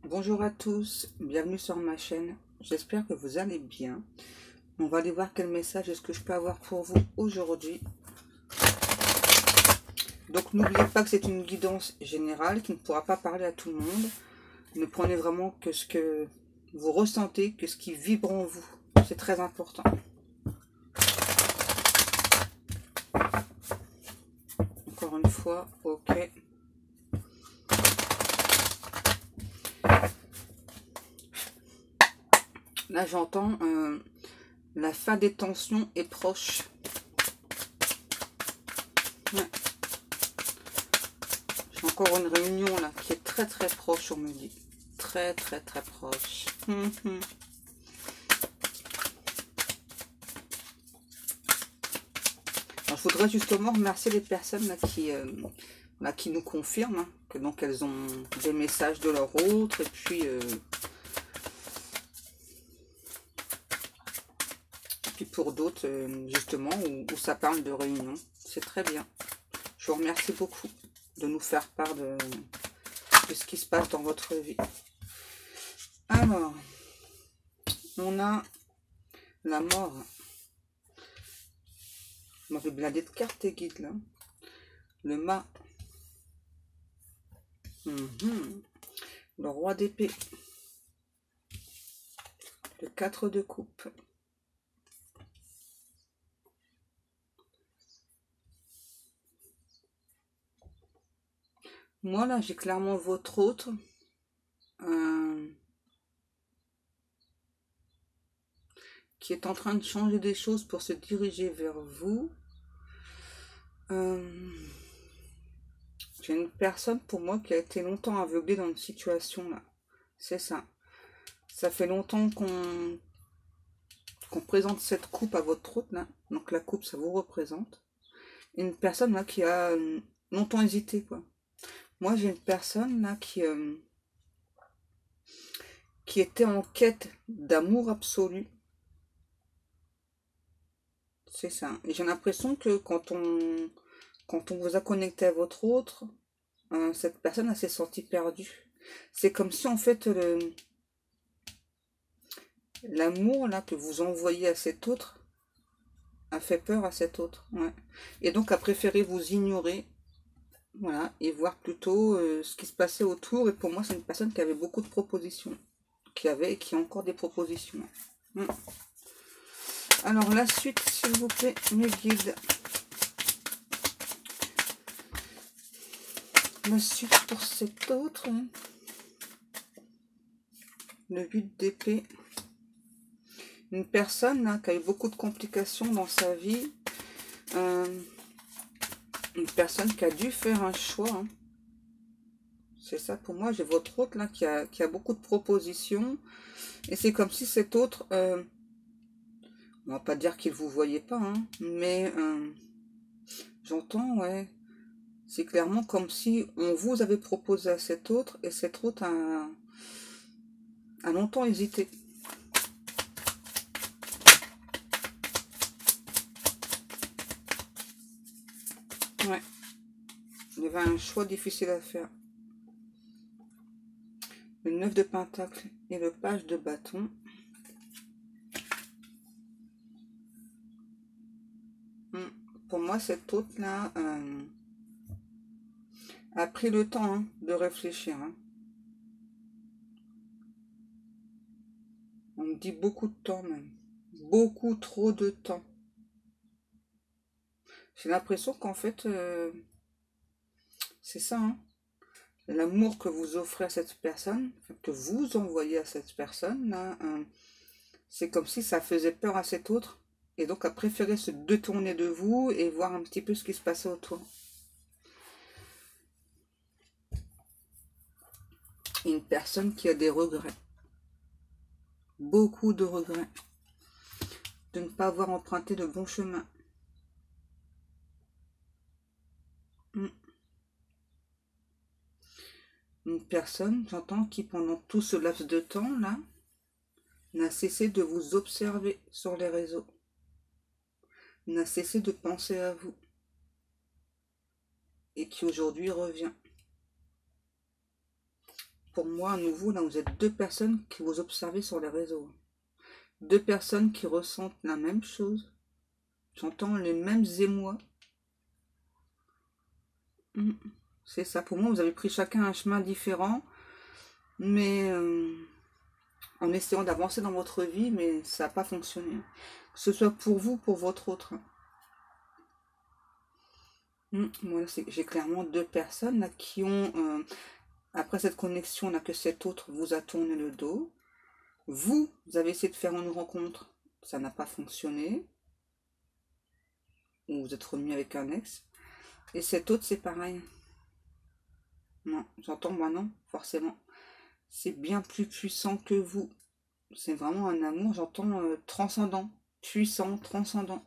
Bonjour à tous, bienvenue sur ma chaîne. J'espère que vous allez bien. On va aller voir quel message est-ce que je peux avoir pour vous aujourd'hui. Donc n'oubliez pas que c'est une guidance générale qui ne pourra pas parler à tout le monde. Ne prenez vraiment que ce que vous ressentez, que ce qui vibre en vous. C'est très important. Encore une fois, ok. Là j'entends la fin des tensions est proche. Ouais. J'ai encore une réunion là qui est très proche, on me dit. Très proche. Alors, je voudrais justement remercier les personnes là, qui nous confirment hein, que donc elles ont des messages de leur autre et puis pour d'autres justement où ça parle de réunion. C'est très bien. Je vous remercie beaucoup de nous faire part de ce qui se passe dans votre vie. Alors, on a la mort. Je m'avais blindé de cartes et guides là. Le mât. Le roi d'épée. Le 4 de coupe. Moi là j'ai clairement votre autre. Qui est en train de changer des choses pour se diriger vers vous. J'ai une personne pour moi qui a été longtemps aveuglée dans une situation là. C'est ça. Ça fait longtemps qu'on présente cette coupe à votre hôte là. Donc la coupe ça vous représente. Et une personne là qui a longtemps hésité quoi. Moi j'ai une personne là qui était en quête d'amour absolu. C'est ça. Et j'ai l'impression que quand on vous a connecté à votre autre, cette personne elle s'est sentie perdue. C'est comme si en fait l'amour là que vous envoyez à cet autre a fait peur à cet autre. Ouais. Et donc a préféré vous ignorer. Voilà. Et voir plutôt ce qui se passait autour. Et pour moi c'est une personne qui avait beaucoup de propositions. Qui a encore des propositions. Alors la suite s'il vous plaît mes guides. La suite pour cet autre. Le 8 d'épée. Une personne là, qui a eu beaucoup de complications dans sa vie. Une personne qui a dû faire un choix. Hein. C'est ça pour moi. J'ai votre autre là qui a beaucoup de propositions. Et c'est comme si cet autre... on va pas dire qu'il vous voyait pas. Hein, mais j'entends, ouais. C'est clairement comme si on vous avait proposé à cet autre. Et cet autre a longtemps hésité. Ouais. Il y avait un choix difficile à faire. Le 9 de pentacle et le page de bâton. Pour moi, cet autre-là a pris le temps hein, de réfléchir. Hein. On me dit beaucoup de temps même. Beaucoup trop de temps. J'ai l'impression qu'en fait, c'est ça. Hein. L'amour que vous offrez à cette personne, que vous envoyez à cette personne, là, c'est comme si ça faisait peur à cet autre. Et donc a préféré se détourner de vous et voir un petit peu ce qui se passait autour. Une personne qui a des regrets. Beaucoup de regrets. De ne pas avoir emprunté le bon chemin. Une personne, j'entends, qui pendant tout ce laps de temps, là, n'a cessé de vous observer sur les réseaux. N'a cessé de penser à vous. Et qui aujourd'hui revient. pour moi, à nouveau, là, vous êtes deux personnes qui vous observez sur les réseaux. Deux personnes qui ressentent la même chose. J'entends les mêmes émois. C'est ça. Pour moi, vous avez pris chacun un chemin différent, mais en essayant d'avancer dans votre vie, mais ça n'a pas fonctionné. Que ce soit pour vous, pour votre autre. Moi, j'ai clairement deux personnes là, qui ont, après cette connexion là, que cet autre vous a tourné le dos. Vous avez essayé de faire une rencontre, ça n'a pas fonctionné. Ou vous êtes remis avec un ex. Et cet autre, c'est pareil. Non, j'entends moi non, forcément. C'est bien plus puissant que vous. C'est vraiment un amour, j'entends transcendant, puissant, transcendant.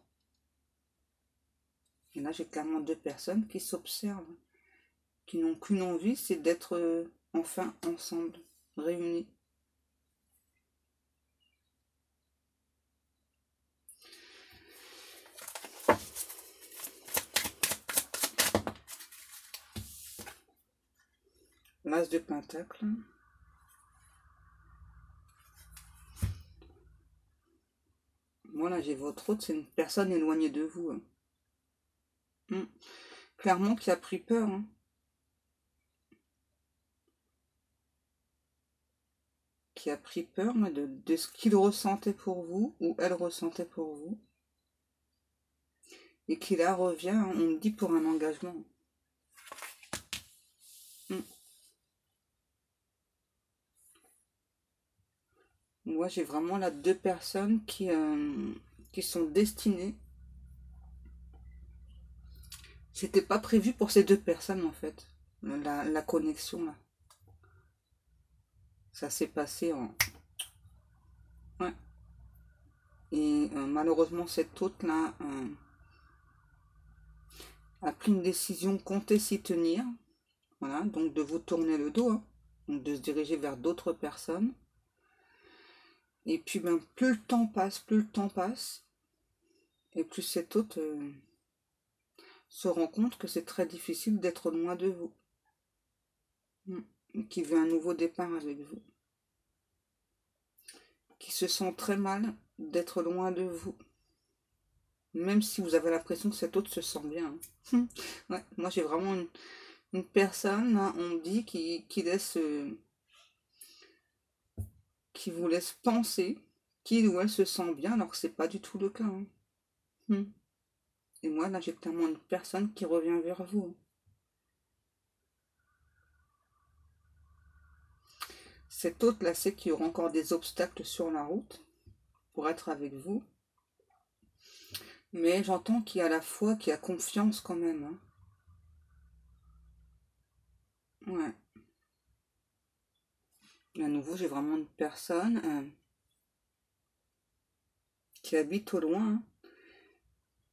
Et là, j'ai clairement deux personnes qui s'observent, qui n'ont qu'une envie, c'est d'être enfin ensemble, réunis. L'as de pentacle. Voilà, j'ai votre autre, c'est une personne éloignée de vous. Clairement qui a pris peur. Qui a pris peur de ce qu'il ressentait pour vous, ou elle ressentait pour vous. Et qui là revient, on me dit, pour un engagement. Moi, j'ai vraiment là deux personnes qui sont destinées. C'était pas prévu pour ces deux personnes, en fait. La connexion, là. Ça s'est passé en... Ouais. Et malheureusement, cette autre-là a pris une décision, comptait s'y tenir. Voilà, donc de vous tourner le dos. Donc de se diriger vers d'autres personnes. Et puis, ben, plus le temps passe, et plus cet autre se rend compte que c'est très difficile d'être loin de vous. Qui veut un nouveau départ avec vous. Qui se sent très mal d'être loin de vous. Même si vous avez l'impression que cet autre se sent bien. Ouais, moi, j'ai vraiment une personne, on me dit, qui laisse... qui vous laisse penser qu'il ou elle se sent bien, alors que c'est pas du tout le cas. Et moi, là, j'ai clairement une personne qui revient vers vous. Cet autre, là, c'est qu'il y aura encore des obstacles sur la route pour être avec vous. Mais j'entends qu'il y a la foi, qu'il y a confiance quand même. Ouais. Et à nouveau, j'ai vraiment une personne qui habite au loin,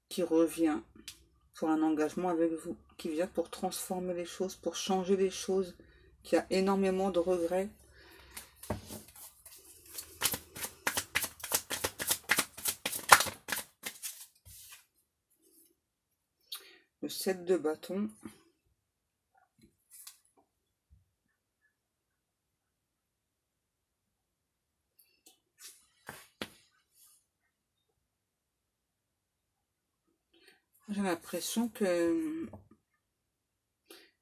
qui revient pour un engagement avec vous, qui vient pour transformer les choses, pour changer les choses, qui a énormément de regrets. Le 7 de bâton. J'ai l'impression que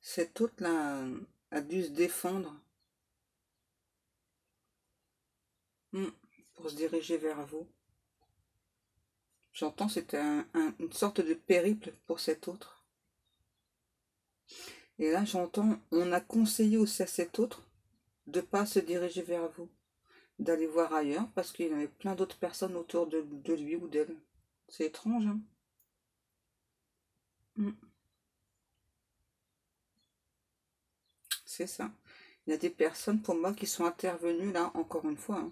cet autre-là a dû se défendre pour se diriger vers vous. J'entends, c'était une sorte de périple pour cet autre. Et là, j'entends, on a conseillé aussi à cet autre de ne pas se diriger vers vous, d'aller voir ailleurs, parce qu'il y avait plein d'autres personnes autour de lui ou d'elle. C'est étrange, hein. C'est ça. Il y a des personnes, pour moi, qui sont intervenues, là, encore une fois,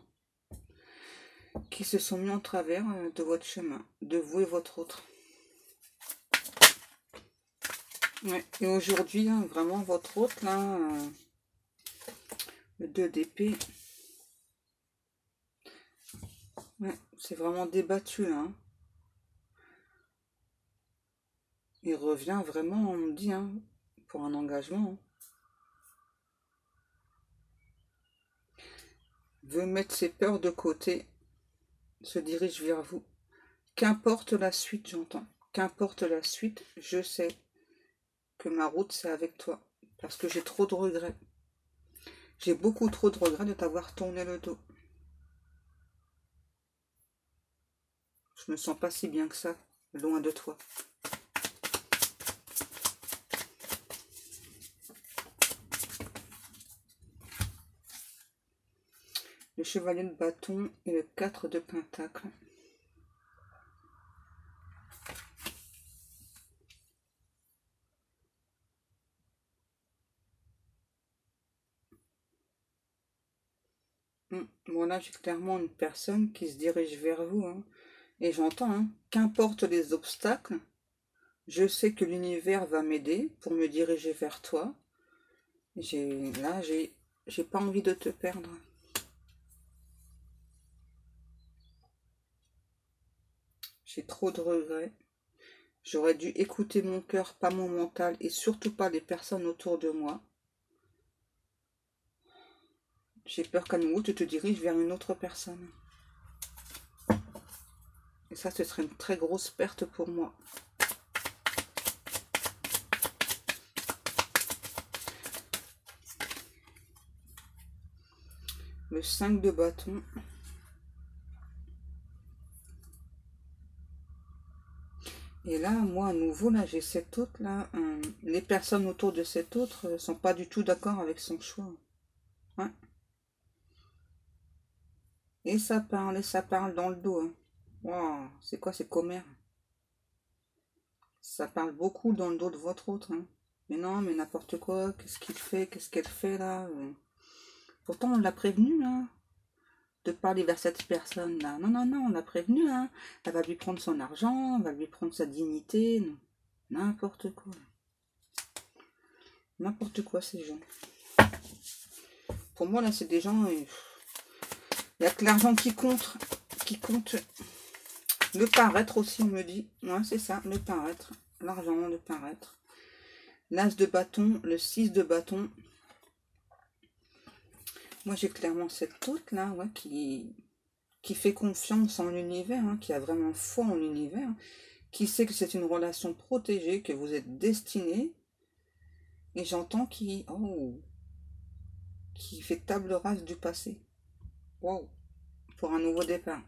qui se sont mis en travers de votre chemin, de vous et votre autre. Ouais. Et aujourd'hui, vraiment, votre autre, là, le 2 d'épée, ouais, c'est vraiment débattu, là. Il revient vraiment, on me dit, pour un engagement. veut mettre ses peurs de côté, se dirige vers vous. Qu'importe la suite, j'entends. Qu'importe la suite, je sais que ma route, c'est avec toi. Parce que j'ai trop de regrets. J'ai beaucoup trop de regrets de t'avoir tourné le dos. Je me sens pas si bien que ça, loin de toi. Le chevalier de bâton et le 4 de pentacle. Bon, là, j'ai clairement une personne qui se dirige vers vous. Hein. Et j'entends, hein, qu'importe les obstacles, je sais que l'univers va m'aider pour me diriger vers toi. Là, j'ai pas envie de te perdre. J'ai trop de regrets. J'aurais dû écouter mon cœur, pas mon mental, et surtout pas les personnes autour de moi. J'ai peur qu'à nouveau tu te diriges vers une autre personne. Et ça, ce serait une très grosse perte pour moi. Le 5 de bâton. Et là, moi, à nouveau, là, j'ai cet autre, là. Les personnes autour de cet autre sont pas du tout d'accord avec son choix. Ouais. Et ça parle dans le dos. Hein. Wow, c'est quoi ces commères? Ça parle beaucoup dans le dos de votre autre. Hein. Mais non, mais n'importe quoi. Qu'est-ce qu'il fait? Qu'est-ce qu'elle fait, là? Pourtant, on l'a prévenu, hein, de parler vers cette personne-là. Non, non, non, on l'a prévenu, hein. Elle va lui prendre son argent, elle va lui prendre sa dignité. N'importe quoi. N'importe quoi, ces gens. Pour moi, là, c'est des gens... Il n'y a que l'argent qui compte. Qui compte. Le paraître aussi, on me dit. Ouais, c'est ça, le paraître. L'argent, le paraître. L'as de bâton, le 6 de bâton. Moi, j'ai clairement cette toute là, ouais, qui fait confiance en l'univers, hein, qui a vraiment foi en l'univers, hein, qui sait que c'est une relation protégée, que vous êtes destinés. Et j'entends qui fait table rase du passé. Wow, pour un nouveau départ.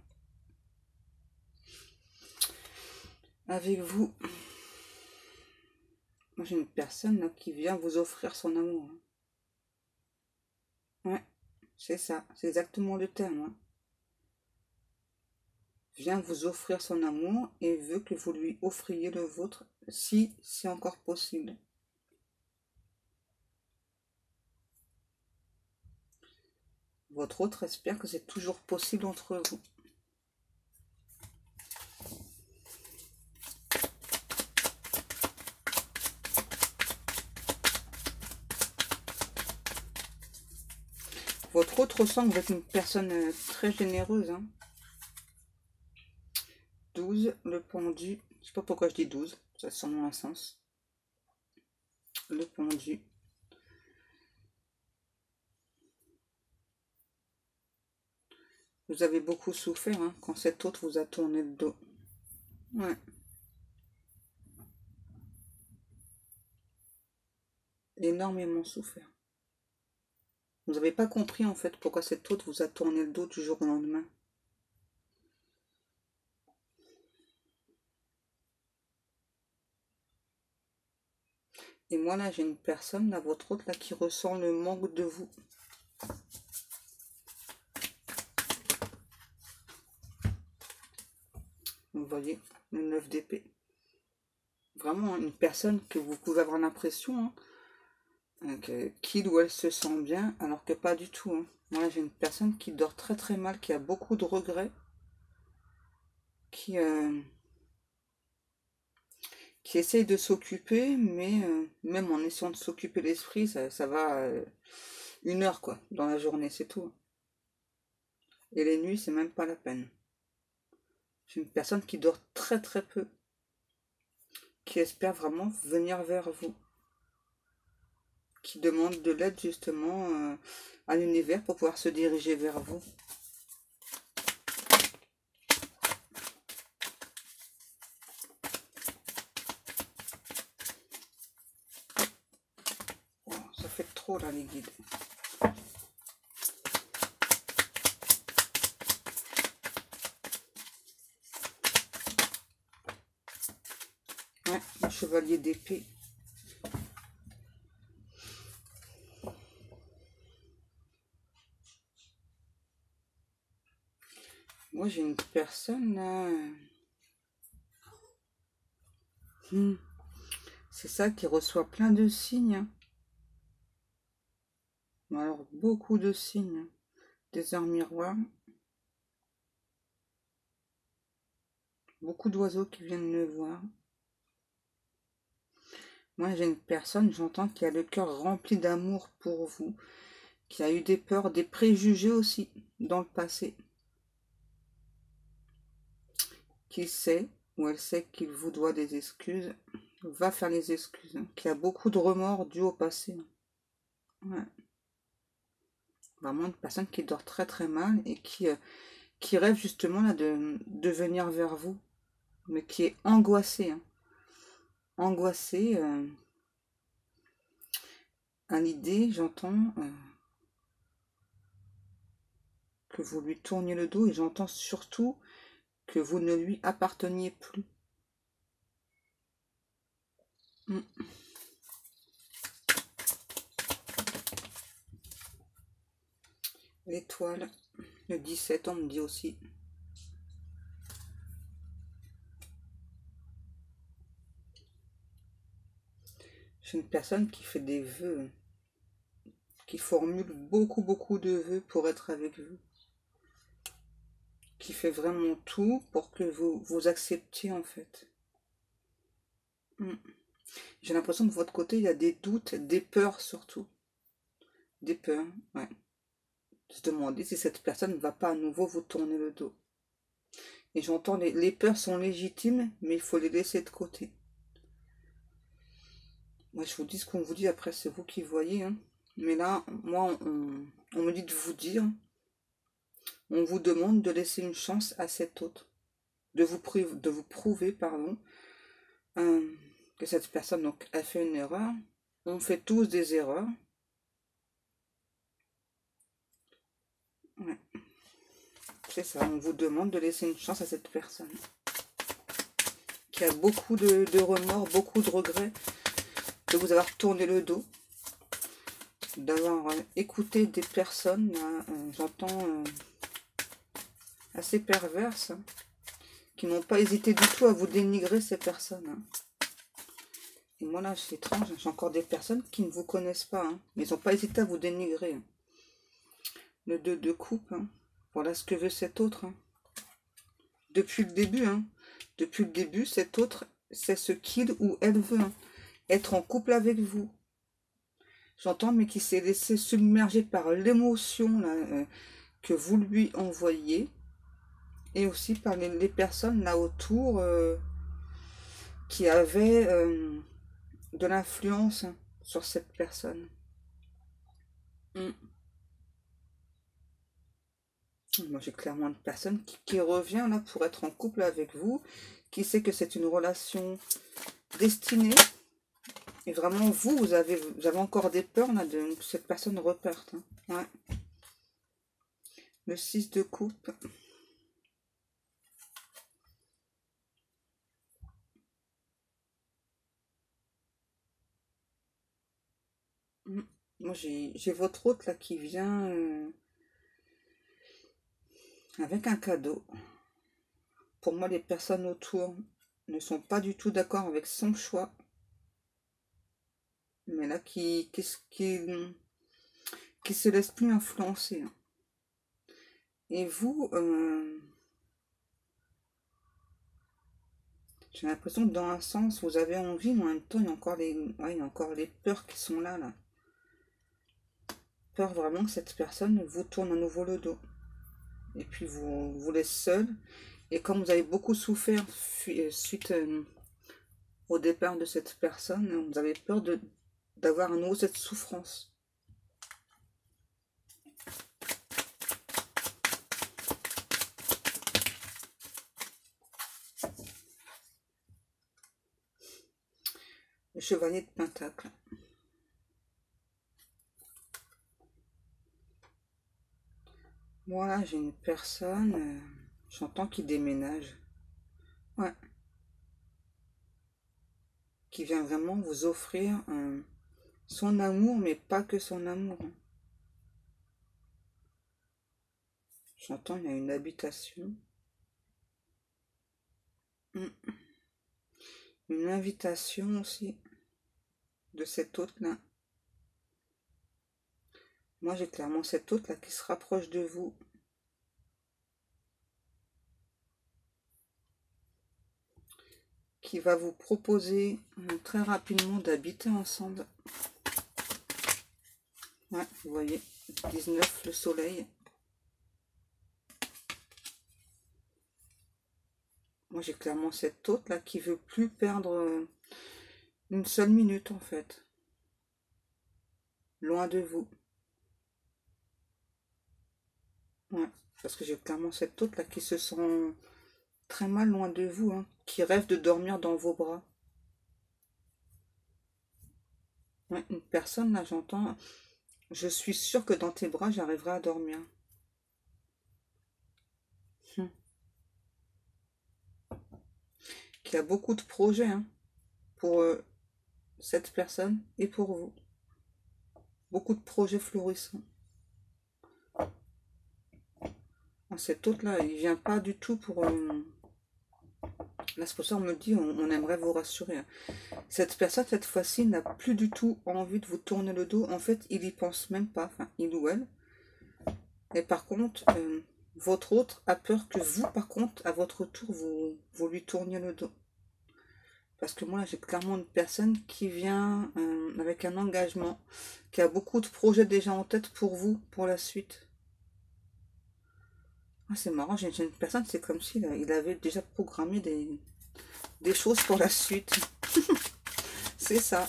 Avec vous, moi j'ai une personne là, qui vient vous offrir son amour. Hein. Ouais, c'est ça, c'est exactement le terme. Hein. Vient vous offrir son amour et veut que vous lui offriez le vôtre si c'est encore possible. Votre autre espère que c'est toujours possible entre vous. Votre autre sent que vous êtes une personne très généreuse. Hein. 12, le pendu. Je sais pas pourquoi je dis 12, ça a sûrement un sens. Le pendu. Vous avez beaucoup souffert hein, quand cet autre vous a tourné le dos. Ouais. Énormément souffert. Vous n'avez pas compris en fait pourquoi cet autre vous a tourné le dos du jour au lendemain. Et moi là j'ai une personne, là, votre autre là, qui ressent le manque de vous. Vous voyez, le 9 d'épée. Vraiment une personne que vous pouvez avoir l'impression hein, qu'il ou elle se sent bien, alors que pas du tout. Hein. Moi là j'ai une personne qui dort très très mal, qui a beaucoup de regrets, qui essaye de s'occuper, mais même en essayant de s'occuper l'esprit, ça va 1 heure quoi, dans la journée, c'est tout. Et les nuits, c'est même pas la peine. C'est une personne qui dort très très peu, qui espère vraiment venir vers vous. qui demande de l'aide justement à l'univers pour pouvoir se diriger vers vous. Oh, ça fait trop là les guides. Ouais, le chevalier d'épée. Moi, j'ai une personne là. C'est ça qui reçoit plein de signes. Alors, beaucoup de signes. Des heures miroirs. Beaucoup d'oiseaux qui viennent le voir. Moi, j'ai une personne, j'entends, qui a le cœur rempli d'amour pour vous. Qui a eu des peurs, des préjugés aussi dans le passé. Qui sait, ou elle sait qu'il vous doit des excuses, va faire les excuses. Qui a beaucoup de remords dus au passé. Ouais. Vraiment une personne qui dort très très mal et qui rêve justement là de venir vers vous. Mais qui est angoissée. Hein. Angoissée à l'idée, j'entends que vous lui tourniez le dos et j'entends surtout que vous ne lui apparteniez plus. L'étoile, le 17, on me dit aussi. C'est une personne qui fait des vœux, qui formule beaucoup de vœux pour être avec vous. Qui fait vraiment tout pour que vous acceptiez en fait. J'ai l'impression que de votre côté, il y a des doutes, des peurs surtout. Des peurs, ouais. Se demander si cette personne ne va pas à nouveau vous tourner le dos. Et j'entends, les peurs sont légitimes, mais il faut les laisser de côté. Moi, je vous dis ce qu'on vous dit, après, c'est vous qui voyez. Hein. Mais là, moi, on me dit de vous dire, on vous demande de laisser une chance à cet autre. De vous prouver, pardon, que cette personne donc, a fait une erreur. On fait tous des erreurs. Ouais. C'est ça, on vous demande de laisser une chance à cette personne. Qui a beaucoup de remords, beaucoup de regrets de vous avoir tourné le dos. D'avoir écouté des personnes, j'entends, assez perverses, qui n'ont pas hésité du tout à vous dénigrer ces personnes. Hein. Et moi là, c'est étrange, j'ai encore des personnes qui ne vous connaissent pas, hein, mais ils n'ont pas hésité à vous dénigrer. Hein. Le 2 de coupe, hein. Voilà ce que veut cet autre. Hein. Depuis le début, hein. Depuis le début, cet autre, c'est ce qu'il ou elle veut. Hein. Être en couple avec vous. J'entends, mais qui s'est laissé submerger par l'émotion que vous lui envoyez. Et aussi par les personnes là autour qui avaient de l'influence sur cette personne. Moi, j'ai clairement une personne qui revient là pour être en couple avec vous, qui sait que c'est une relation destinée. Et vraiment, vous avez encore des peurs là, que cette personne reparte. Hein. Ouais. Le 6 de coupe. Moi, j'ai votre hôte là qui vient avec un cadeau. Pour moi, les personnes autour ne sont pas du tout d'accord avec son choix. Mais là, qui se laisse plus influencer. Et vous, j'ai l'impression que dans un sens, vous avez envie, mais en même temps, il y a encore les peurs qui sont là. Peur vraiment que cette personne vous tourne à nouveau le dos. Et puis vous laisse seul. Et comme vous avez beaucoup souffert suite au départ de cette personne, vous avez peur d'avoir à nouveau cette souffrance. Le chevalier de Pentacle. Voilà, j'ai une personne, j'entends qu'il déménage. Ouais. Qui vient vraiment vous offrir son amour, mais pas que son amour. J'entends, il y a une habitation. Une invitation aussi de cet hôte-là. Moi, j'ai clairement cet hôte-là qui se rapproche de vous. Qui va vous proposer très rapidement d'habiter ensemble. Ouais, vous voyez, 19, le soleil. Moi, j'ai clairement cet hôte-là qui veut plus perdre une seule minute, en fait. Loin de vous. Ouais, parce que j'ai clairement cet hôte-là qui se sent très mal loin de vous, hein, qui rêve de dormir dans vos bras. Ouais, une personne, là, j'entends, je suis sûre que dans tes bras, j'arriverai à dormir. Qui a beaucoup de projets, hein, pour cette personne et pour vous. Beaucoup de projets florissants. Cet autre-là, il vient pas du tout pour... Là, c'est pour ça qu'on me dit, on aimerait vous rassurer. Hein. Cette personne, cette fois-ci, n'a plus du tout envie de vous tourner le dos. En fait, il y pense même pas, enfin, il ou elle. Et par contre, votre autre a peur que vous, par contre, à votre tour, vous lui tourniez le dos. Parce que moi, j'ai clairement une personne qui vient avec un engagement, qui a beaucoup de projets déjà en tête pour vous, pour la suite. Ah, c'est marrant, j'ai une personne, c'est comme s'il il avait déjà programmé des choses pour la suite. C'est ça.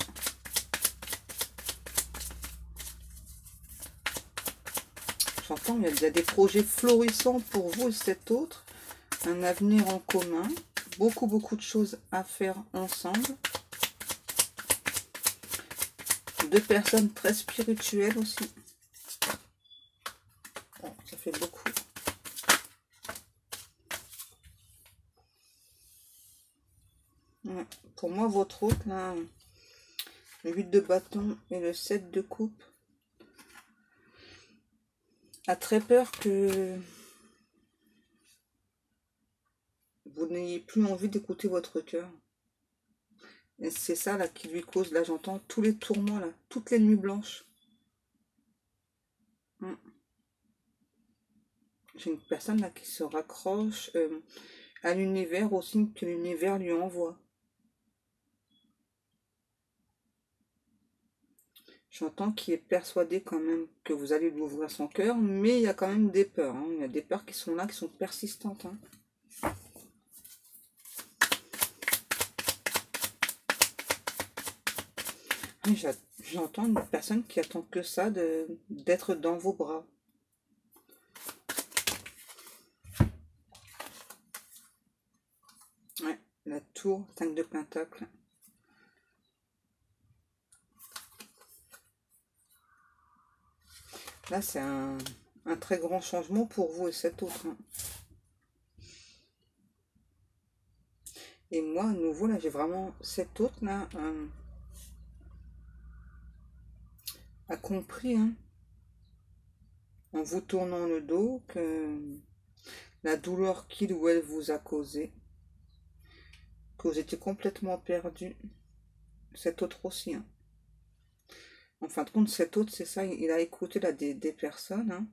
J'entends, il y a des projets florissants pour vous et cet autre. Un avenir en commun. Beaucoup, beaucoup de choses à faire ensemble. Deux personnes très spirituelles aussi. Bon, ça fait beaucoup. Ouais. Pour moi, votre hôte, là, le 8 de bâton et le 7 de coupe, a très peur que vous n'ayez plus envie d'écouter votre cœur. Et c'est ça là qui lui cause, là j'entends tous les tourments, là, toutes les nuits blanches. J'ai une personne là qui se raccroche à l'univers aussi, que l'univers lui envoie. J'entends qu'il est persuadé quand même que vous allez lui ouvrir son cœur, mais il y a quand même des peurs. Hein. Il y a des peurs qui sont là, qui sont persistantes. Hein. J'entends une personne qui attend que ça, d'être dans vos bras. Ouais, la tour, 5 de pentacle. Là, c'est un très grand changement pour vous et cet autre. Hein. Et moi, à nouveau, là, j'ai vraiment cet autre là a compris, hein, en vous tournant le dos, que la douleur qu'il ou elle vous a causée, que vous étiez complètement perdu. Cet autre aussi. Hein. En fin de compte, cet autre, c'est ça, il a écouté là, des personnes. Hein,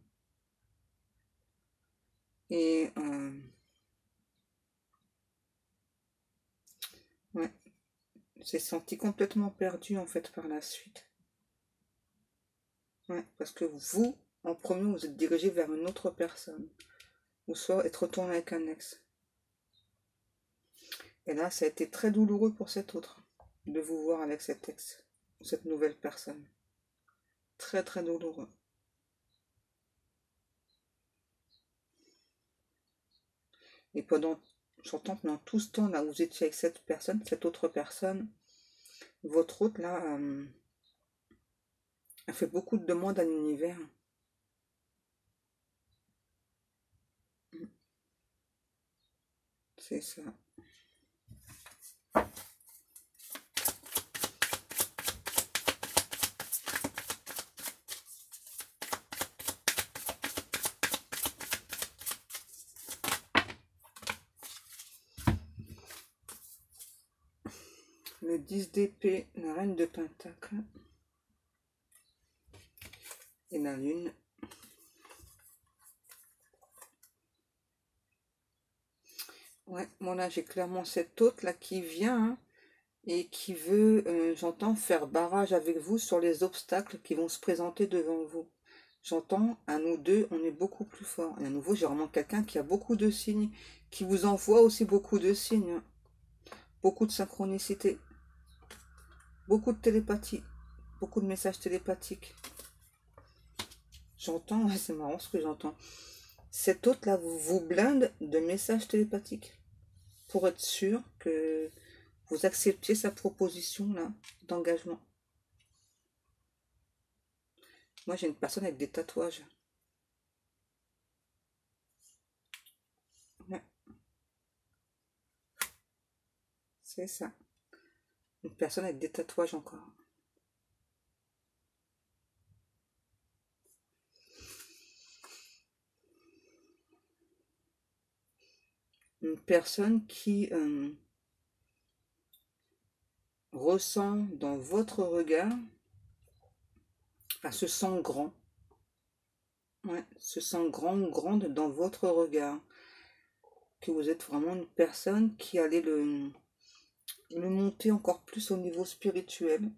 et ouais, s'est senti complètement perdu en fait par la suite. Ouais, parce que vous, en premier, vous êtes dirigé vers une autre personne. Ou soit être retourné avec un ex. Et là, ça a été très douloureux pour cet autre, de vous voir avec cet ex. cette nouvelle personne. Très très douloureux. Et j'entends pendant tout ce temps là où vous étiez avec cette personne, cette autre personne, votre autre là, a fait beaucoup de demandes à l'univers. C'est ça. Le 10 d'épée, la reine de pentacle et la lune. Ouais, moi là j'ai clairement cette autre là qui vient hein, et qui veut, j'entends, faire barrage avec vous sur les obstacles qui vont se présenter devant vous. J'entends, à nous deux, on est beaucoup plus fort. Et à nouveau, j'ai vraiment quelqu'un qui a beaucoup de signes, qui vous envoie aussi beaucoup de signes, hein. Beaucoup de synchronicité, beaucoup de télépathie, beaucoup de messages télépathiques. J'entends, ouais, c'est marrant ce que j'entends. Cet autre-là vous blinde de messages télépathiques pour être sûr que vous acceptiez sa proposition là d'engagement. Moi, j'ai une personne avec des tatouages. Ouais, c'est ça. Une personne avec des tatouages encore. Une personne qui ressent dans votre regard, enfin, se sent grand. Ouais, se sent grand ou grande dans votre regard. Que vous êtes vraiment une personne qui allait le monter encore plus au niveau spirituel.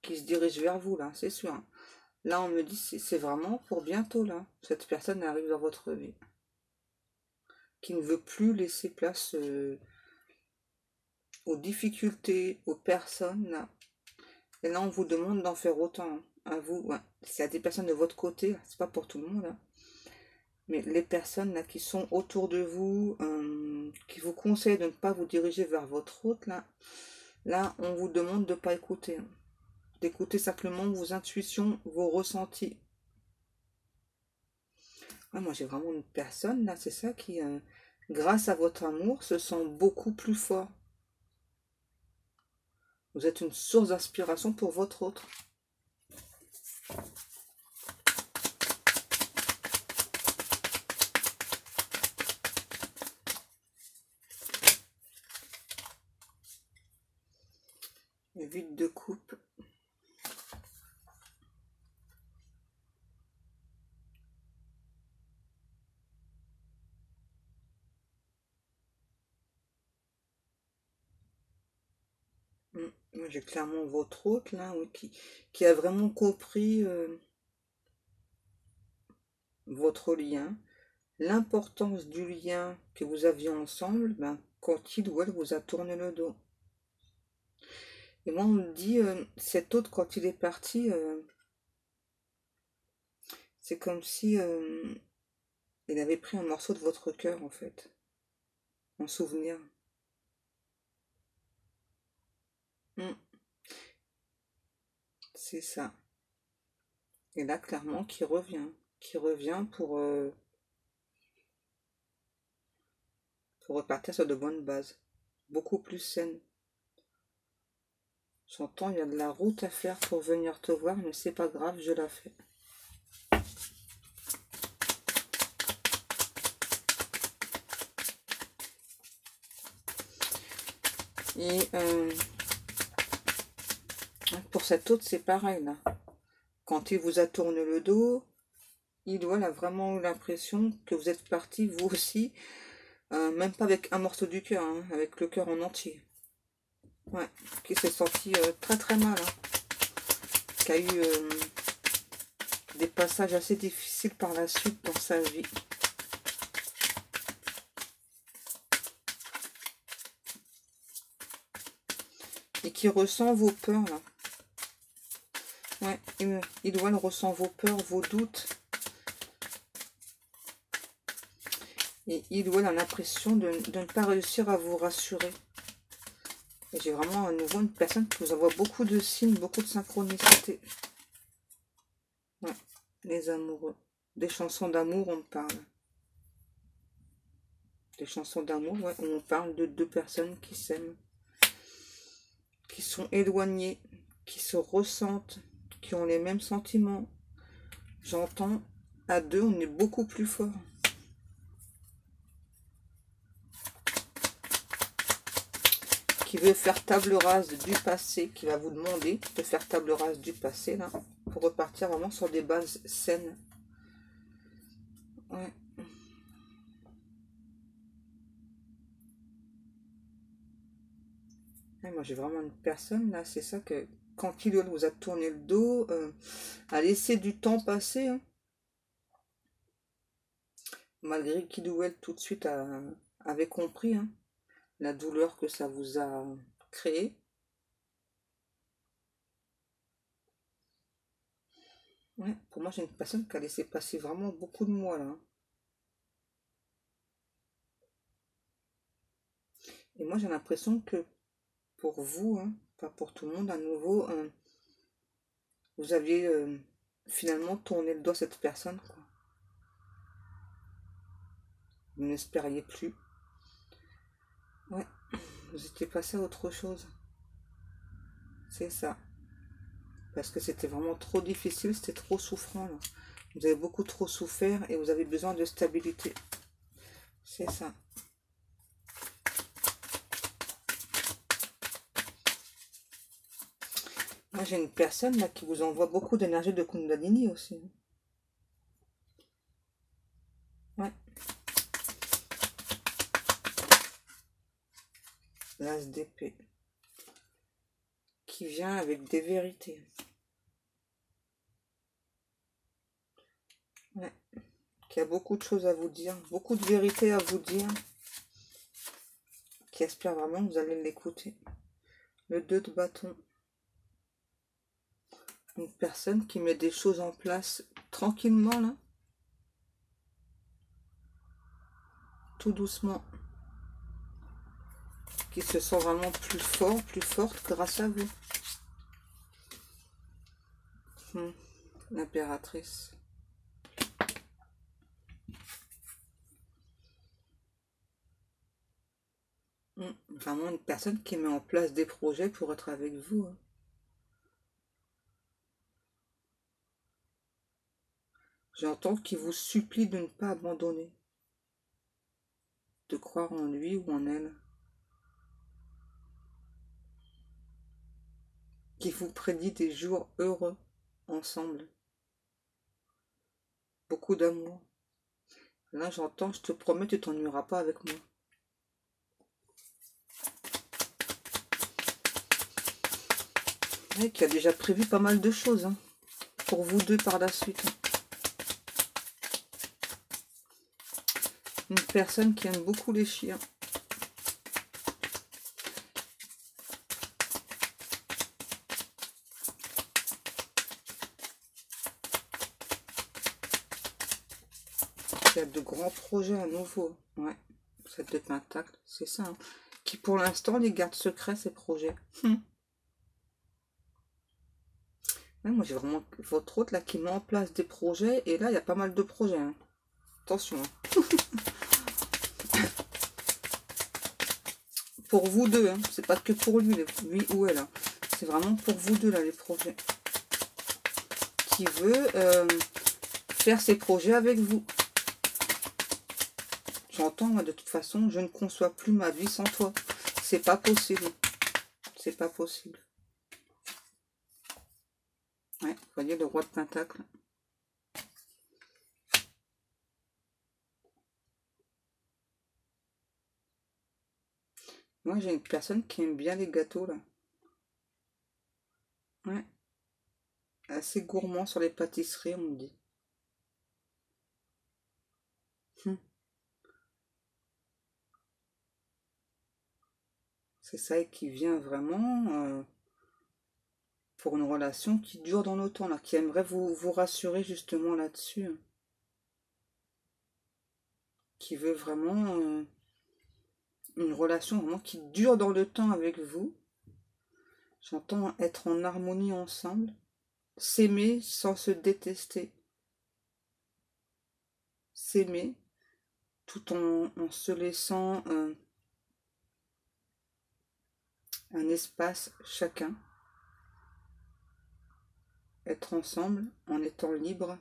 Qui se dirige vers vous, là, c'est sûr. Là, on me dit, c'est vraiment pour bientôt, là. Cette personne arrive dans votre vie. Qui ne veut plus laisser place aux difficultés, aux personnes, là. Et là, on vous demande d'en faire autant, hein, à vous. Ouais. S'il y a des personnes de votre côté, c'est pas pour tout le monde, hein. Mais les personnes là qui sont autour de vous, qui vous conseillent de ne pas vous diriger vers votre hôte, là, on vous demande de ne pas écouter, hein. D'écouter simplement vos intuitions, vos ressentis. Ah, moi, j'ai vraiment une personne, là, c'est ça qui, grâce à votre amour, se sent beaucoup plus fort. Vous êtes une source d'inspiration pour votre autre. Le vide de coupe. Moi, j'ai clairement votre hôte, là, oui, qui a vraiment compris votre lien, l'importance du lien que vous aviez ensemble, ben, quand il ou elle vous a tourné le dos. Et moi, on me dit, cet autre, quand il est parti, c'est comme si il avait pris un morceau de votre cœur, en fait, en souvenir. Mm, c'est ça. Et là, clairement, qui revient pour repartir sur de bonnes bases, beaucoup plus saines. J'entends, il y a de la route à faire pour venir te voir, mais c'est pas grave, je la fais. Et pour cet autre, c'est pareil, là. Quand il vous a tourné le dos, il doit a vraiment eu l'impression que vous êtes parti, vous aussi, même pas avec un morceau du cœur, hein, avec le cœur en entier. Ouais, qui s'est senti très très mal, hein, qui a eu des passages assez difficiles par la suite dans sa vie. Et qui ressent vos peurs, là. Ouais, il ressent vos peurs, vos doutes. Et il a l'impression de ne pas réussir à vous rassurer. Et j'ai vraiment à nouveau une personne qui vous envoie beaucoup de signes, beaucoup de synchronicité. Ouais, les amoureux. Des chansons d'amour, on parle. Des chansons d'amour, ouais, on parle de deux personnes qui s'aiment, qui sont éloignées, qui se ressentent, qui ont les mêmes sentiments. J'entends, à deux, on est beaucoup plus fort. Qui veut faire table rase du passé, qui va vous demander de faire table rase du passé, là, pour repartir vraiment sur des bases saines. Ouais. Ouais, moi, j'ai vraiment une personne, là, c'est ça que, quand il vous a tourné le dos, a laissé du temps passer, hein, malgré qu'il tout de suite avait compris, hein, la douleur que ça vous a créé. Ouais, pour moi, j'ai une personne qui a laissé passer vraiment beaucoup de mois, là. Et moi, j'ai l'impression que pour vous, hein, pas pour tout le monde, à nouveau, vous aviez finalement tourné le dos à cette personne, quoi. Vous n'espériez plus. Ouais, vous étiez passé à autre chose. C'est ça. Parce que c'était vraiment trop difficile, c'était trop souffrant, là. Vous avez beaucoup trop souffert et vous avez besoin de stabilité. C'est ça. Moi, j'ai une personne là qui vous envoie beaucoup d'énergie de Kundalini aussi. Ouais. L'as d'épée. Qui vient avec des vérités. Ouais. Qui a beaucoup de choses à vous dire. Beaucoup de vérités à vous dire. Qui espère vraiment que vous allez l'écouter. Le 2 de bâton. Une personne qui met des choses en place tranquillement, là. Tout doucement. Qui se sent vraiment plus fort, plus forte grâce à vous. L'impératrice. Vraiment une personne qui met en place des projets pour être avec vous, hein. J'entends qu'il vous supplie de ne pas abandonner. De croire en lui ou en elle. Qui vous prédit des jours heureux ensemble. Beaucoup d'amour. Là, j'entends, je te promets, tu t'ennuieras pas avec moi. Et qui a déjà prévu pas mal de choses, hein, pour vous deux par la suite. Une personne qui aime beaucoup les chiens. Qui a de grands projets à nouveau. Ouais, cette de pentacle, c'est ça. Hein. Qui pour l'instant les garde secrets, ces projets. Ouais, moi j'ai vraiment votre autre là qui met en place des projets. Et là, il y a pas mal de projets. Hein. Attention. Hein. Pour vous deux, hein. C'est pas que pour lui ou elle. Hein. C'est vraiment pour vous deux là les projets. Qui veut faire ses projets avec vous. J'entends, moi, de toute façon, je ne conçois plus ma vie sans toi. C'est pas possible. C'est pas possible. Ouais, vous voyez le roi de pentacle. Moi, j'ai une personne qui aime bien les gâteaux, là. Ouais. Assez gourmand sur les pâtisseries, on me dit. C'est ça, et qui vient vraiment pour une relation qui dure dans le temps, là, qui aimerait vous rassurer justement là-dessus. Qui veut vraiment une relation vraiment qui dure dans le temps avec vous. J'entends être en harmonie ensemble, s'aimer sans se détester, s'aimer tout en se laissant un espace chacun, être ensemble en étant libre.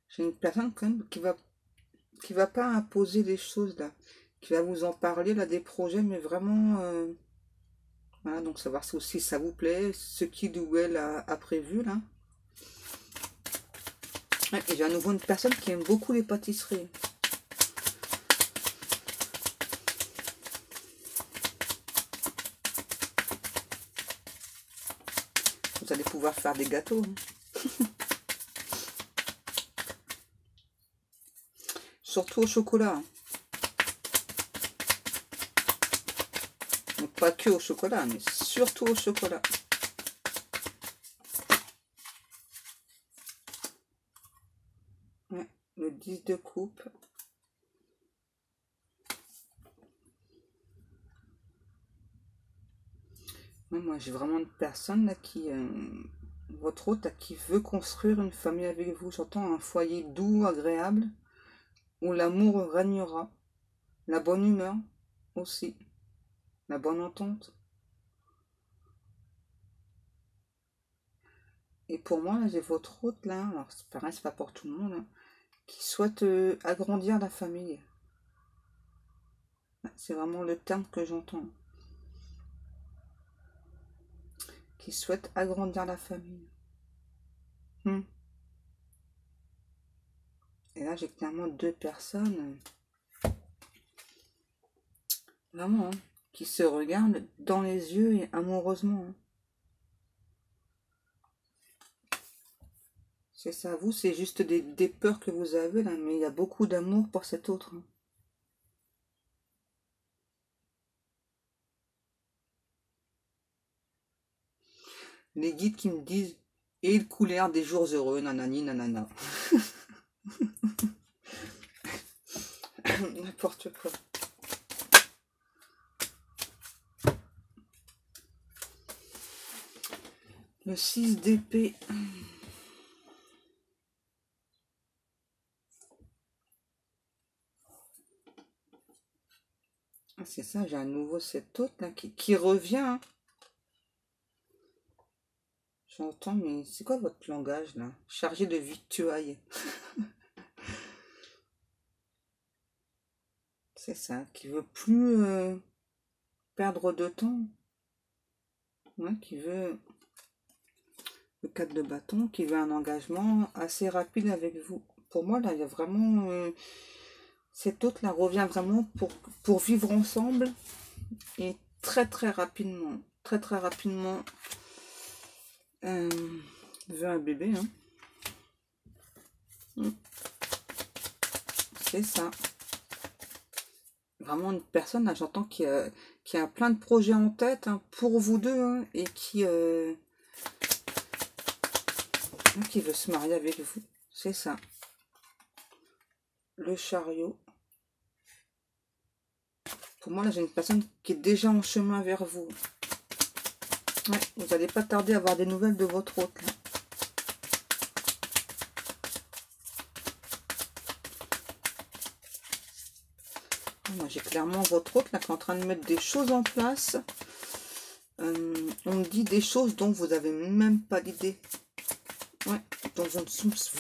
J'ai une personne quand même qui va pas imposer les choses là, qui va vous en parler là des projets, mais vraiment voilà, donc savoir si aussi ça vous plaît, ce qu'il ou elle a prévu là. Ouais, et j'ai à nouveau une personne qui aime beaucoup les pâtisseries. Vous allez pouvoir faire des gâteaux. Surtout au chocolat. Donc, pas que au chocolat, mais surtout au chocolat. Ouais, le 10 de coupe. Ouais, moi, j'ai vraiment une personne là qui... votre hôte là, qui veut construire une famille avec vous. J'entends un foyer doux, agréable, où l'amour régnera. La bonne humeur aussi. La bonne entente. Et pour moi, là, j'ai votre hôte là. Alors, c'est pareil, c'est pas pour tout le monde. Hein, qui souhaite agrandir la famille. C'est vraiment le terme que j'entends. Qui souhaite agrandir la famille. Et là, j'ai clairement deux personnes, vraiment, hein, qui se regardent dans les yeux et amoureusement. Hein. C'est ça, vous, c'est juste des peurs que vous avez là, mais il y a beaucoup d'amour pour cet autre. Hein. Les guides qui me disent, et ils coulèrent des jours heureux, nanani, nanana. N'importe quoi. Le 6 d'épée. Ah, c'est ça, j'ai à nouveau cet autre là qui revient. Hein. J'entends, mais c'est quoi votre langage là? Chargé de victuailles. C'est ça, qui veut plus perdre de temps. Ouais, qui veut le 4 de bâton, qui veut un engagement assez rapide avec vous. Pour moi, là, il y a vraiment... cet autre là revient vraiment pour vivre ensemble et très très rapidement. Très très rapidement. Veut un bébé. Hein. C'est ça. Vraiment une personne, là, j'entends qui a plein de projets en tête hein, pour vous deux hein, et qui veut se marier avec vous. C'est ça. Le chariot. Pour moi, là, j'ai une personne qui est déjà en chemin vers vous. Ouais, vous n'allez pas tarder à avoir des nouvelles de votre hôte. Là. Moi, j'ai clairement votre hôte là, qui est en train de mettre des choses en place. On me dit des choses dont vous n'avez même pas d'idée. Ouais, dont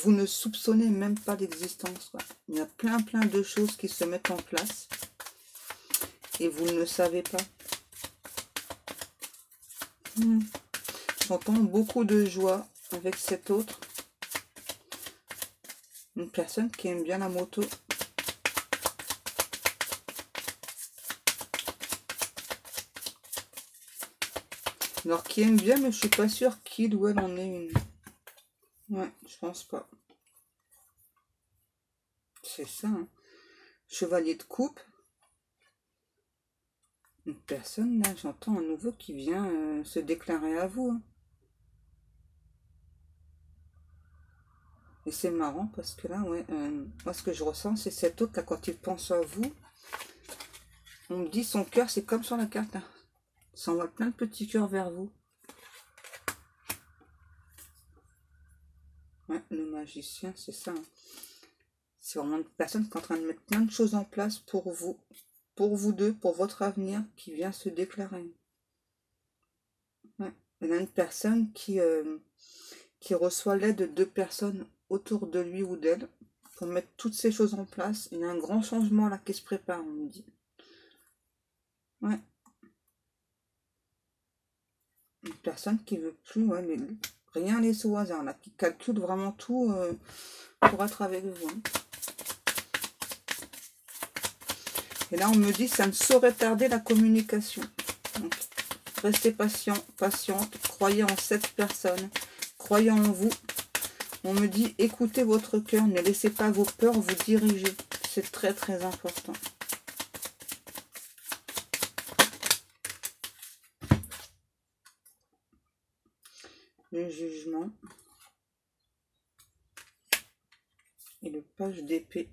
vous ne soupçonnez même pas d'existence. Ouais. Il y a plein de choses qui se mettent en place. Et vous ne le savez pas. J'entends beaucoup de joie avec cet autre. Une personne qui aime bien la moto. Alors, qui aime bien, mais je suis pas sûre qu'il ou elle en est une. Ouais, je pense pas. C'est ça. Hein. Chevalier de coupe. Une personne, là, j'entends un nouveau qui vient se déclarer à vous. Hein. Et c'est marrant parce que là, ouais, moi ce que je ressens, c'est cet autre là, quand il pense à vous, on me dit son cœur, c'est comme sur la carte là. Ça envoie plein de petits cœurs vers vous. Ouais, le magicien, c'est ça. Hein. C'est vraiment une personne qui est en train de mettre plein de choses en place pour vous deux, pour votre avenir, qui vient se déclarer. Ouais. Il y a une personne qui reçoit l'aide de deux personnes autour de lui ou d'elle pour mettre toutes ces choses en place. Il y a un grand changement là qui se prépare, on me dit. Ouais. Une personne qui veut plus, ouais, rien laisser au hasard, là, qui calcule vraiment tout pour être avec vous. Hein. Et là, on me dit, ça ne saurait tarder la communication. Donc, restez patient, patiente, croyez en cette personne, croyez en vous. On me dit, écoutez votre cœur, ne laissez pas vos peurs vous diriger. C'est très, très important. Le jugement. Et le page d'épée.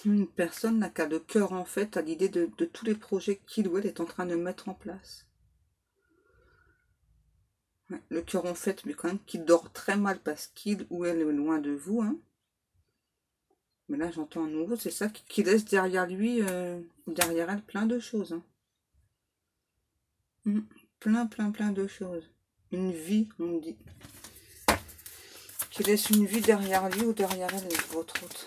Une personne là, qui a le cœur en fait à l'idée de tous les projets qu'il ou elle est en train de mettre en place. Ouais, le cœur en fait, mais quand même qui dort très mal parce qu'il ou elle est loin de vous. Hein. Mais là j'entends un nouveau, c'est ça qui laisse derrière lui, derrière elle plein de choses. Hein. Plein de choses. Une vie, on me dit. Qui laisse une vie derrière lui ou derrière elle, votre autre.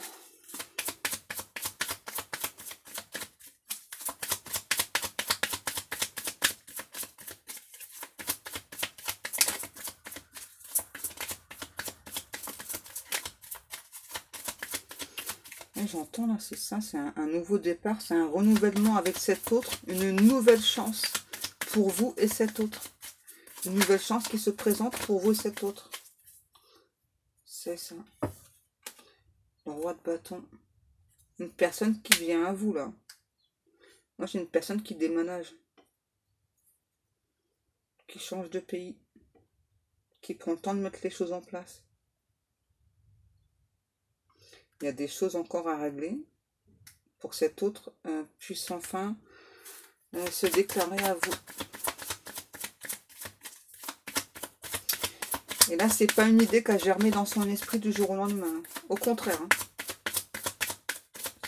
J'entends là, c'est ça, c'est un nouveau départ, c'est un renouvellement avec cet autre, une nouvelle chance pour vous et cet autre. Une nouvelle chance qui se présente pour vous et cet autre. C'est ça. Le roi de bâton. Une personne qui vient à vous là. Moi j'ai une personne qui déménage. Qui change de pays. Qui prend le temps de mettre les choses en place. Il y a des choses encore à régler pour que cet autre puisse enfin se déclarer à vous. Et là, c'est pas une idée qu'a germé dans son esprit du jour au lendemain. Au contraire. Hein.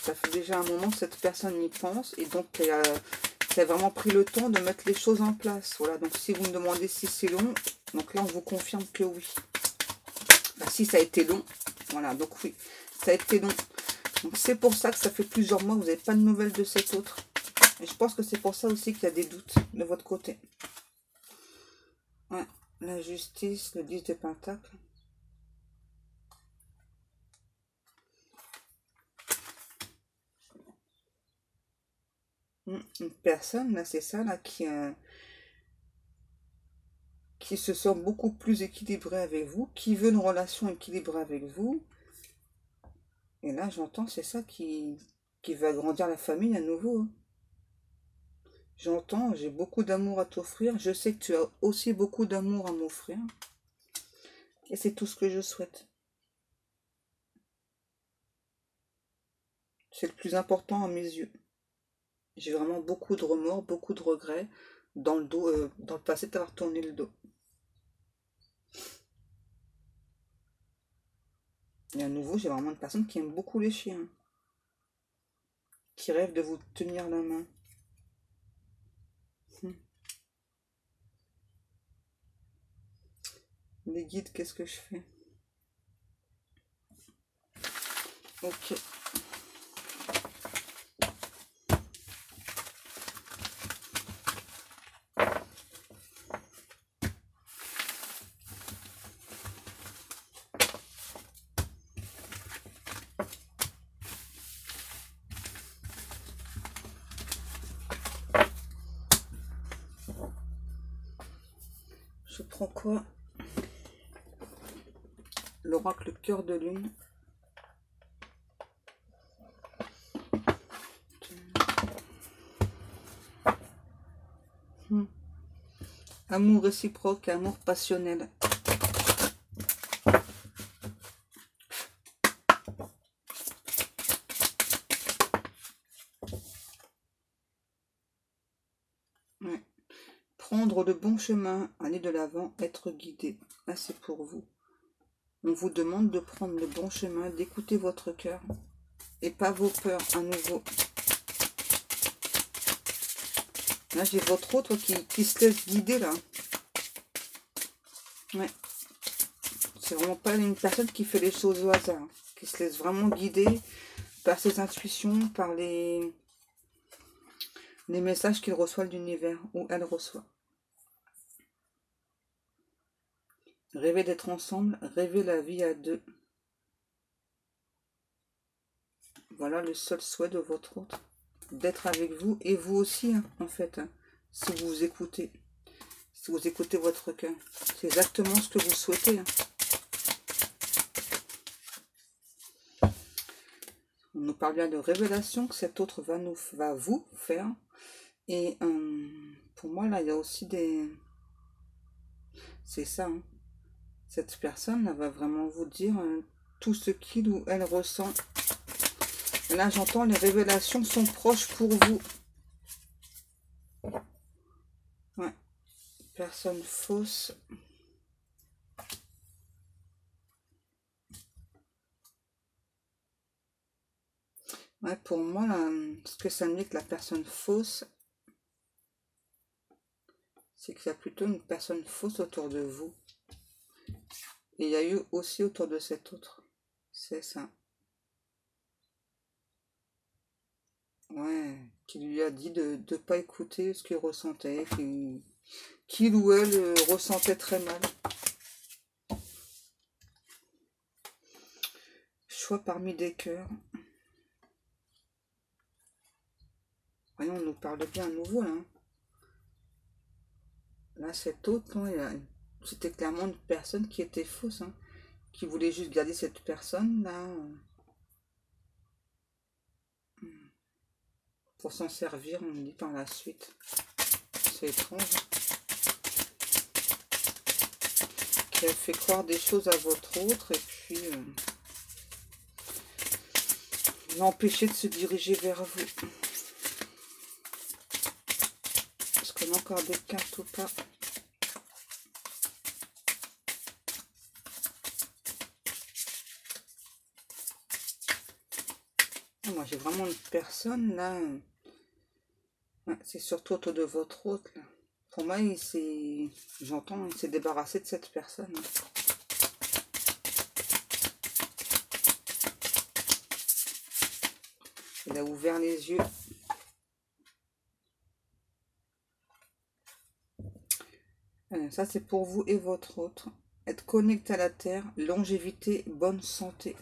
Ça fait déjà un moment que cette personne y pense et donc elle a vraiment pris le temps de mettre les choses en place. Voilà, donc si vous me demandez si c'est long, donc là, on vous confirme que oui. Bah, si ça a été long, voilà, donc oui, ça a été long. Donc c'est pour ça que ça fait plusieurs mois que vous n'avez pas de nouvelles de cet autre. Et je pense que c'est pour ça aussi qu'il y a des doutes de votre côté. Ouais, la justice, le 10 de Pentacle. Une personne, là, c'est ça, là, qui se sent beaucoup plus équilibré avec vous, qui veut une relation équilibrée avec vous. Et là, j'entends, c'est ça qui va agrandir la famille à nouveau. Hein. J'entends, j'ai beaucoup d'amour à t'offrir. Je sais que tu as aussi beaucoup d'amour à m'offrir. Et c'est tout ce que je souhaite. C'est le plus important à mes yeux. J'ai vraiment beaucoup de remords, beaucoup de regrets dans le dos, dans le passé, d'avoir tourné le dos. Et à nouveau, j'ai vraiment une personne qui aime beaucoup les chiens. Qui rêve de vous tenir la main. Les guides, qu'est-ce que je fais? Ok. Je prends quoi? l'oracle cœur de lune. Amour réciproque, amour passionnel. Ouais. Prendre le bon chemin, aller de l'avant, être guidé. Là, c'est pour vous. On vous demande de prendre le bon chemin, d'écouter votre cœur et pas vos peurs à nouveau. Là, j'ai votre autre qui se laisse guider, là. Ouais. C'est vraiment pas une personne qui fait les choses au hasard. Qui se laisse vraiment guider par ses intuitions, par les messages qu'il reçoit de l'univers, ou elle reçoit. Rêver d'être ensemble, rêver la vie à deux. Voilà le seul souhait de votre autre. D'être avec vous, et vous aussi, hein, en fait, hein, si vous vous écoutez. Si vous écoutez votre cœur. C'est exactement ce que vous souhaitez. Hein. On nous parle bien de révélation que cet autre va vous faire. Et pour moi, là, il y a aussi des... C'est ça, hein. Cette personne, là, va vraiment vous dire tout ce qu'il ou elle ressent. Et là, j'entends les révélations sont proches pour vous. Ouais. Personne fausse. Ouais, pour moi, là, ce que ça me dit que la personne fausse, c'est qu'il y a plutôt une personne fausse autour de vous. Et il y a eu aussi autour de cet autre. C'est ça. Ouais, qui lui a dit de ne pas écouter ce qu'il ressentait, qu'il ou elle ressentait très mal. Choix parmi des cœurs. Voyons, on nous parle bien à nouveau, là. Là, cet autre, c'était clairement une personne qui était fausse, hein, qui voulait juste garder cette personne-là pour s'en servir, on me dit par la suite. C'est étrange. Qui a fait croire des choses à votre autre et puis l'empêcher de se diriger vers vous. Est-ce qu'on a encore des cartes ou pas? Moi, j'ai vraiment une personne, là. Ouais, c'est surtout autour de votre autre, là. Pour moi, j'entends, il s'est débarrassé de cette personne. Il a ouvert les yeux. Ça, c'est pour vous et votre autre. Être connecté à la terre, longévité, bonne santé.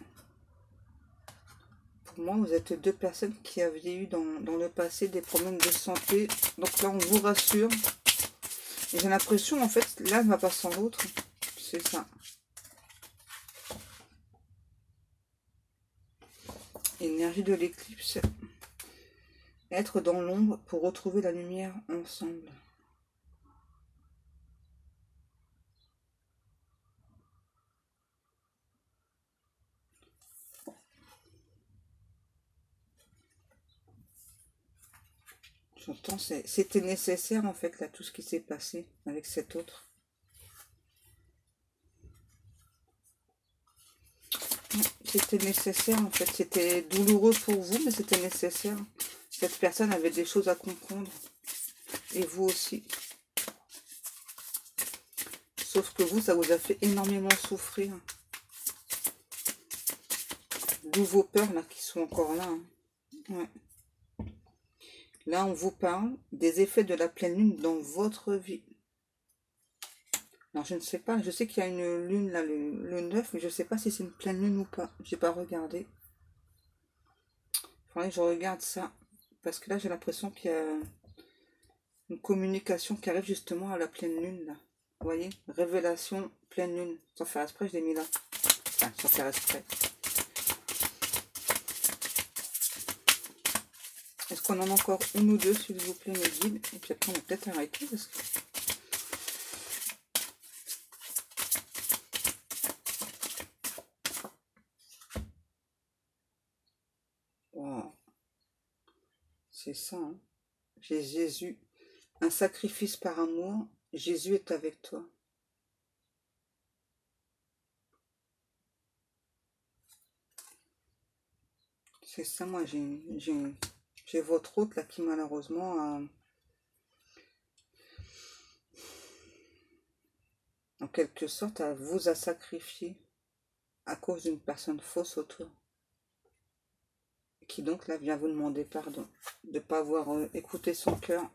Pour moi, vous êtes deux personnes qui avaient eu dans le passé des problèmes de santé. Donc là, on vous rassure. Et j'ai l'impression, en fait, l'un ne va pas sans l'autre. C'est ça. Énergie de l'éclipse. Être dans l'ombre pour retrouver la lumière ensemble. J'entends, c'était nécessaire en fait, là, tout ce qui s'est passé avec cet autre. C'était nécessaire en fait, c'était douloureux pour vous, mais c'était nécessaire. Cette personne avait des choses à comprendre, et vous aussi. Sauf que vous, ça vous a fait énormément souffrir. D'où vos peurs là, qui sont encore là. Hein. Ouais. Là, on vous parle des effets de la pleine lune dans votre vie. Alors, je ne sais pas. Je sais qu'il y a une lune, là, le 9, mais je ne sais pas si c'est une pleine lune ou pas. Je n'ai pas regardé. Il faudrait que je regarde ça. Parce que là, j'ai l'impression qu'il y a une communication qui arrive justement à la pleine lune, là. Vous voyez? Révélation, pleine lune. Sans faire exprès, je l'ai mis là. Enfin, sans faire exprès. Est-ce qu'on en a encore une ou deux, s'il vous plaît, mes guides? Et puis après, on va peut-être arrêter parce que... Wow. C'est ça, hein. J'ai Jésus. Un sacrifice par amour. Jésus est avec toi. C'est ça, moi, j'ai votre hôte, là, qui malheureusement en quelque sorte, vous a sacrifié à cause d'une personne fausse autour. Qui donc, là, vient vous demander pardon. De ne pas avoir écouté son cœur.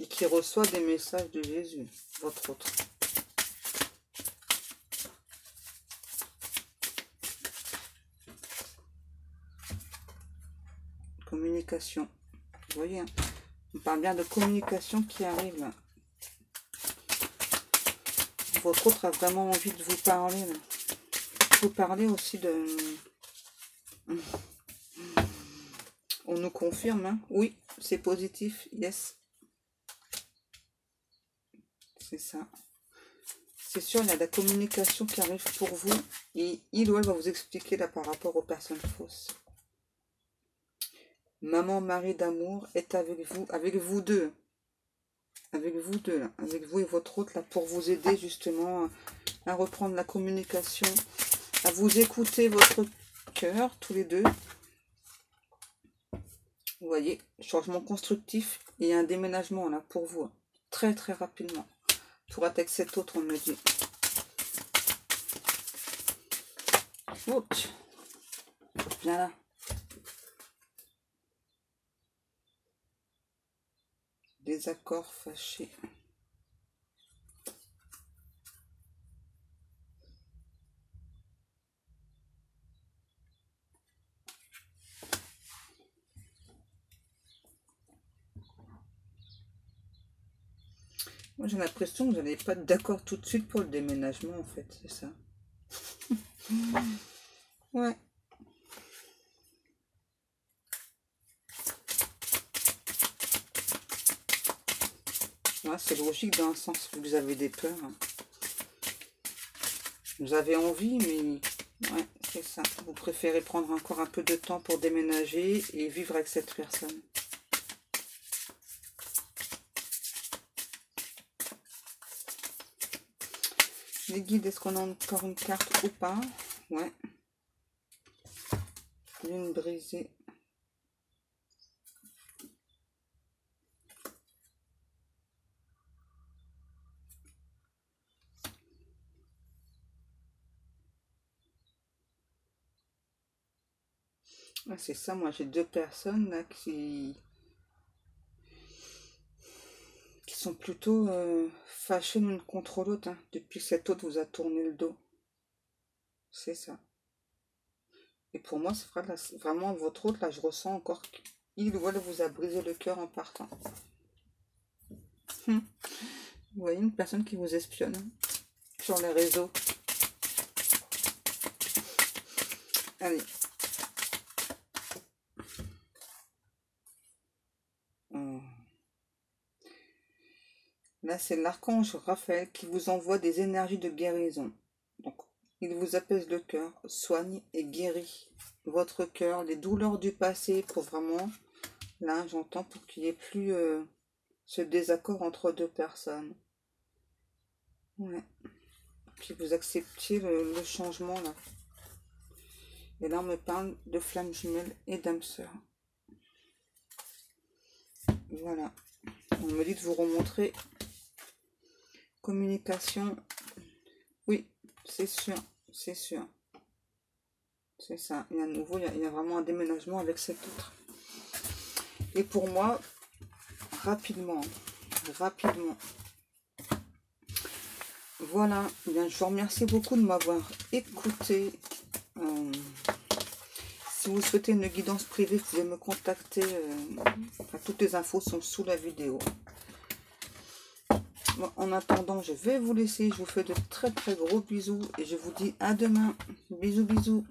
Et qui reçoit des messages de Jésus, votre autre. Communication. Vous voyez, hein, on parle bien de communication qui arrive là. Votre autre a vraiment envie de vous parler là. Vous parlez aussi de... On nous confirme, hein? Oui, c'est positif, yes. C'est ça. C'est sûr, il y a de la communication qui arrive pour vous. Et il ou elle va vous expliquer là par rapport aux personnes fausses. Maman Marie d'amour est avec vous deux. Avec vous deux, là, avec vous et votre autre, là, pour vous aider justement à reprendre la communication, à vous écouter votre cœur, tous les deux. Vous voyez, changement constructif et un déménagement là pour vous, très très rapidement. Pour attaquer cet autre, on me dit. Ouch. Viens là. Désaccord fâché. Moi, j'ai l'impression que vous n'allez pas être d'accord tout de suite pour le déménagement, en fait, c'est ça. Ouais. Ouais, c'est logique dans un sens que vous avez des peurs. Hein. Vous avez envie, mais ouais, c'est ça. Vous préférez prendre encore un peu de temps pour déménager et vivre avec cette personne. Les guides, est-ce qu'on a encore une carte ou pas? Ouais. Lune brisée. Ah, c'est ça, moi j'ai deux personnes là qui sont plutôt fâchées l'une contre l'autre, hein, depuis que cet autre vous a tourné le dos. C'est ça. Et pour moi, c'est vraiment votre autre, là, je ressens encore qu'il ou elle vous a brisé le cœur en partant. Vous voyez, une personne qui vous espionne hein, sur les réseaux. Allez. Là, c'est l'archange Raphaël qui vous envoie des énergies de guérison. Donc, il vous apaise le cœur, soigne et guérit votre cœur, les douleurs du passé, pour vraiment, là, j'entends, pour qu'il n'y ait plus ce désaccord entre deux personnes. Ouais. Puis vous acceptiez le changement, là. Et là, on me parle de flammes jumelles et d'âme sœur. Voilà. On me dit de vous remontrer. Communication. Oui, c'est sûr. C'est sûr. C'est ça. Et à nouveau, il y a vraiment un déménagement avec cet autre. Et pour moi, rapidement. Voilà. Eh bien, je vous remercie beaucoup de m'avoir écouté. Si vous souhaitez une guidance privée, vous pouvez me contacter. Toutes les infos sont sous la vidéo. Bon, en attendant, je vais vous laisser. Je vous fais de très très gros bisous et je vous dis à demain. Bisous, bisous.